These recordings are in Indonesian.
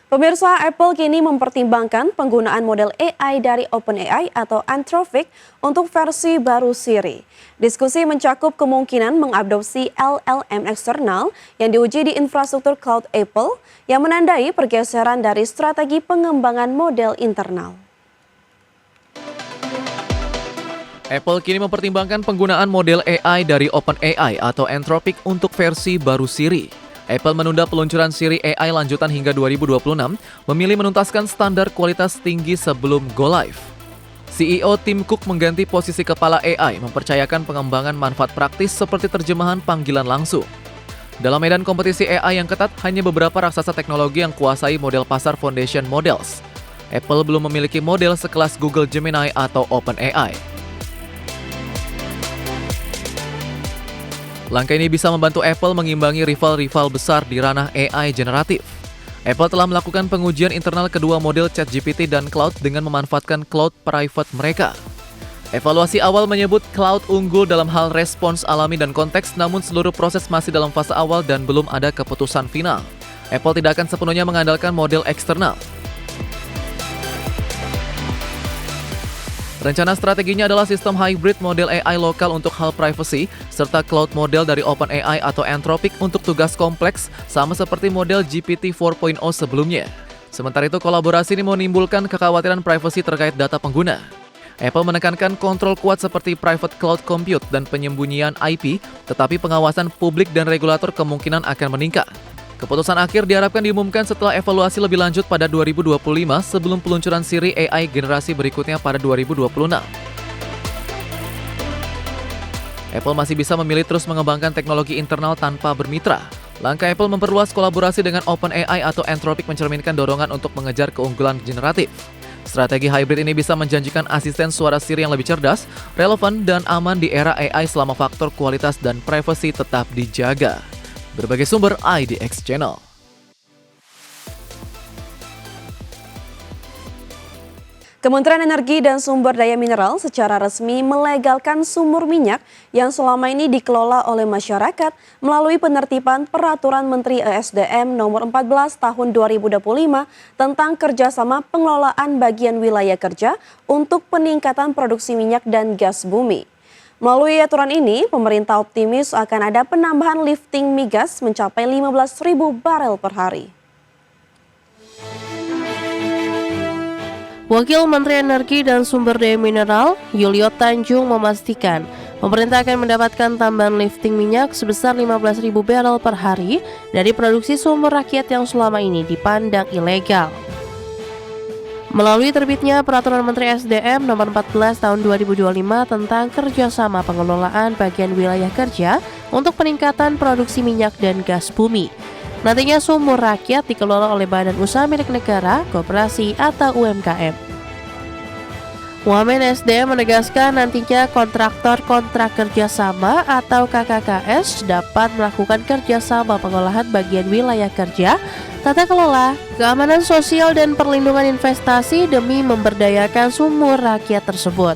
Pemirsa, Apple kini mempertimbangkan penggunaan model AI dari OpenAI atau Anthropic untuk versi baru Siri. Diskusi mencakup kemungkinan mengadopsi LLM eksternal yang diuji di infrastruktur cloud Apple yang menandai pergeseran dari strategi pengembangan model internal. Apple kini mempertimbangkan penggunaan model AI dari OpenAI atau Anthropic untuk versi baru Siri. Apple menunda peluncuran Siri AI lanjutan hingga 2026, memilih menuntaskan standar kualitas tinggi sebelum go live. CEO Tim Cook mengganti posisi kepala AI, mempercayakan pengembangan manfaat praktis seperti terjemahan panggilan langsung. Dalam medan kompetisi AI yang ketat, hanya beberapa raksasa teknologi yang kuasai model pasar foundation models. Apple belum memiliki model sekelas Google Gemini atau OpenAI. Langkah ini bisa membantu Apple mengimbangi rival-rival besar di ranah AI generatif. Apple telah melakukan pengujian internal kedua model ChatGPT dan Claude dengan memanfaatkan cloud private mereka. Evaluasi awal menyebut Claude unggul dalam hal respons alami dan konteks, namun seluruh proses masih dalam fase awal dan belum ada keputusan final. Apple tidak akan sepenuhnya mengandalkan model eksternal. Rencana strateginya adalah sistem hybrid model AI lokal untuk hal privacy, serta cloud model dari OpenAI atau Anthropic untuk tugas kompleks, sama seperti model GPT 4.0 sebelumnya. Sementara itu, kolaborasi ini menimbulkan kekhawatiran privacy terkait data pengguna. Apple menekankan kontrol kuat seperti private cloud compute dan penyembunyian IP, tetapi pengawasan publik dan regulator kemungkinan akan meningkat. Keputusan akhir diharapkan diumumkan setelah evaluasi lebih lanjut pada 2025 sebelum peluncuran Siri AI generasi berikutnya pada 2026. Apple masih bisa memilih terus mengembangkan teknologi internal tanpa bermitra. Langkah Apple memperluas kolaborasi dengan OpenAI atau Anthropic mencerminkan dorongan untuk mengejar keunggulan generatif. Strategi hybrid ini bisa menjanjikan asisten suara Siri yang lebih cerdas, relevan, dan aman di era AI selama faktor kualitas dan privasi tetap dijaga. Berbagai sumber IDX Channel. Kementerian Energi dan Sumber Daya Mineral secara resmi melegalkan sumur minyak yang selama ini dikelola oleh masyarakat melalui penertiban Peraturan Menteri ESDM Nomor 14 Tahun 2025 tentang kerjasama pengelolaan bagian wilayah kerja untuk peningkatan produksi minyak dan gas bumi. Melalui aturan ini, pemerintah optimis akan ada penambahan lifting migas mencapai 15.000 barel per hari. Wakil Menteri Energi dan Sumber Daya Mineral, Yulio Tanjung memastikan pemerintah akan mendapatkan tambahan lifting minyak sebesar 15.000 barel per hari dari produksi sumber rakyat yang selama ini dipandang ilegal. Melalui terbitnya Peraturan Menteri SDM Nomor 14 Tahun 2025 tentang kerjasama pengelolaan bagian wilayah kerja untuk peningkatan produksi minyak dan gas bumi. Nantinya sumur rakyat dikelola oleh badan usaha milik negara, koperasi, atau UMKM. Wamen SDM menegaskan nantinya kontraktor kontrak kerjasama atau KKKS dapat melakukan kerjasama pengolahan bagian wilayah kerja, tata kelola, keamanan sosial, dan perlindungan investasi demi memberdayakan sumur rakyat tersebut.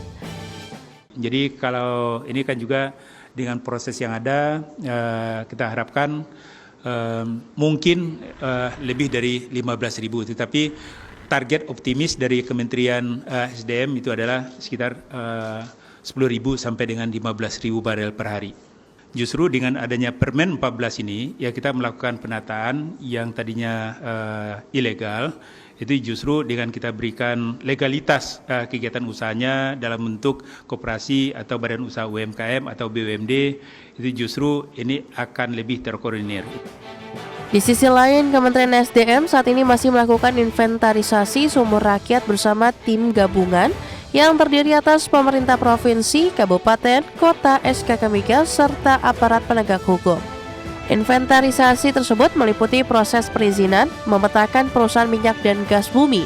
Jadi kalau ini kan juga dengan proses yang ada, kita harapkan mungkin lebih dari 15.000, tetapi target optimis dari Kementerian SDM itu adalah sekitar 10.000 sampai dengan 15.000 barel per hari. Justru dengan adanya Permen 14 ini, ya kita melakukan penataan yang tadinya ilegal, itu justru dengan kita berikan legalitas kegiatan usahanya dalam bentuk koperasi atau badan usaha UMKM atau BUMD, itu justru ini akan lebih terkoordinir. Di sisi lain, Kementerian SDM saat ini masih melakukan inventarisasi sumur rakyat bersama tim gabungan yang terdiri atas pemerintah provinsi, kabupaten, kota, SKK Migas, serta aparat penegak hukum. Inventarisasi tersebut meliputi proses perizinan, memetakan perusahaan minyak dan gas bumi.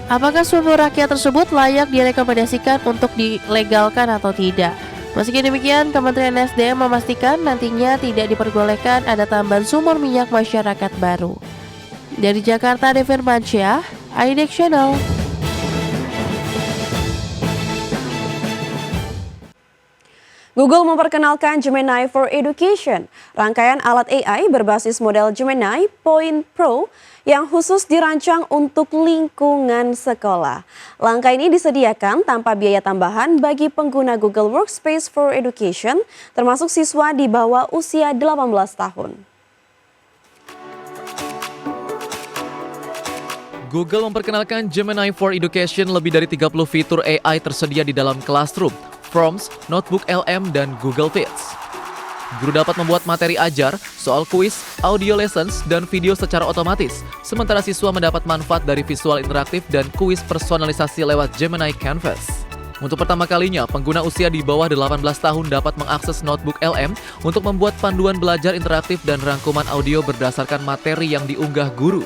Apakah sumur rakyat tersebut layak direkomendasikan untuk dilegalkan atau tidak? Meski demikian, Kementerian SDM memastikan nantinya tidak diperbolehkan ada tambahan sumur minyak masyarakat baru. Dari Jakarta, Devin Mansyah, IDX Channel. Google memperkenalkan Gemini for Education, rangkaian alat AI berbasis model Gemini Point Pro yang khusus dirancang untuk lingkungan sekolah. Langkah ini disediakan tanpa biaya tambahan bagi pengguna Google Workspace for Education, termasuk siswa di bawah usia 18 tahun. Google memperkenalkan Gemini for Education. Lebih dari 30 fitur AI tersedia di dalam Classroom, Forms, Notebook LM, dan Google Fits. Guru dapat membuat materi ajar, soal kuis, audio lessons, dan video secara otomatis, sementara siswa mendapat manfaat dari visual interaktif dan kuis personalisasi lewat Gemini Canvas. Untuk pertama kalinya, pengguna usia di bawah 18 tahun dapat mengakses Notebook LM untuk membuat panduan belajar interaktif dan rangkuman audio berdasarkan materi yang diunggah guru.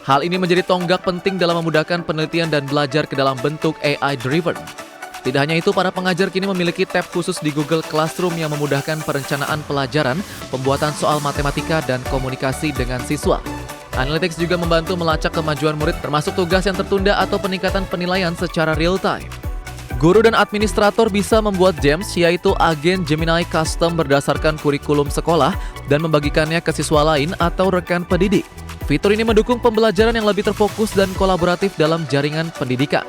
Hal ini menjadi tonggak penting dalam memudahkan penelitian dan belajar ke dalam bentuk AI-driven. Tidak hanya itu, para pengajar kini memiliki tab khusus di Google Classroom yang memudahkan perencanaan pelajaran, pembuatan soal matematika, dan komunikasi dengan siswa. Analytics juga membantu melacak kemajuan murid, termasuk tugas yang tertunda atau peningkatan penilaian secara real-time. Guru dan administrator bisa membuat gems, yaitu agen Gemini Custom berdasarkan kurikulum sekolah, dan membagikannya ke siswa lain atau rekan pendidik. Fitur ini mendukung pembelajaran yang lebih terfokus dan kolaboratif dalam jaringan pendidikan.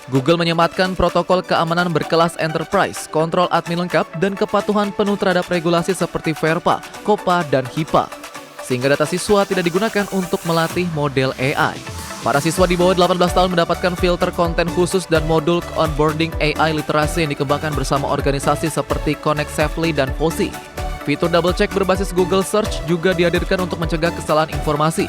Google menyematkan protokol keamanan berkelas enterprise, kontrol admin lengkap, dan kepatuhan penuh terhadap regulasi seperti VERPA, COPPA, dan HIPAA, sehingga data siswa tidak digunakan untuk melatih model AI. Para siswa di bawah 18 tahun mendapatkan filter konten khusus dan modul onboarding AI literasi yang dikembangkan bersama organisasi seperti Connect Safely dan FOSI. Fitur double check berbasis Google Search juga dihadirkan untuk mencegah kesalahan informasi.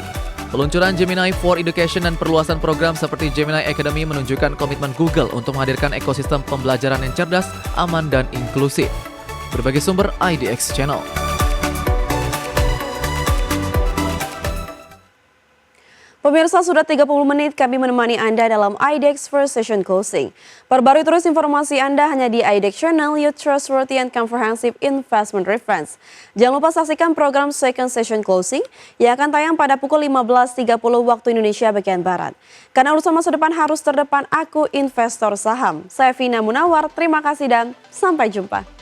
Peluncuran Gemini for Education dan perluasan program seperti Gemini Academy menunjukkan komitmen Google untuk menghadirkan ekosistem pembelajaran yang cerdas, aman, dan inklusif. Berbagai sumber IDX Channel. Pemirsa, sudah 30 menit kami menemani Anda dalam IDX First Session Closing. Perbarui terus informasi Anda hanya di IDX Channel, your trustworthy and comprehensive investment reference. Jangan lupa saksikan program Second Session Closing yang akan tayang pada pukul 15.30 waktu Indonesia bagian Barat. Karena urusan masa depan harus terdepan, aku investor saham. Saya Vina Munawar, terima kasih dan sampai jumpa.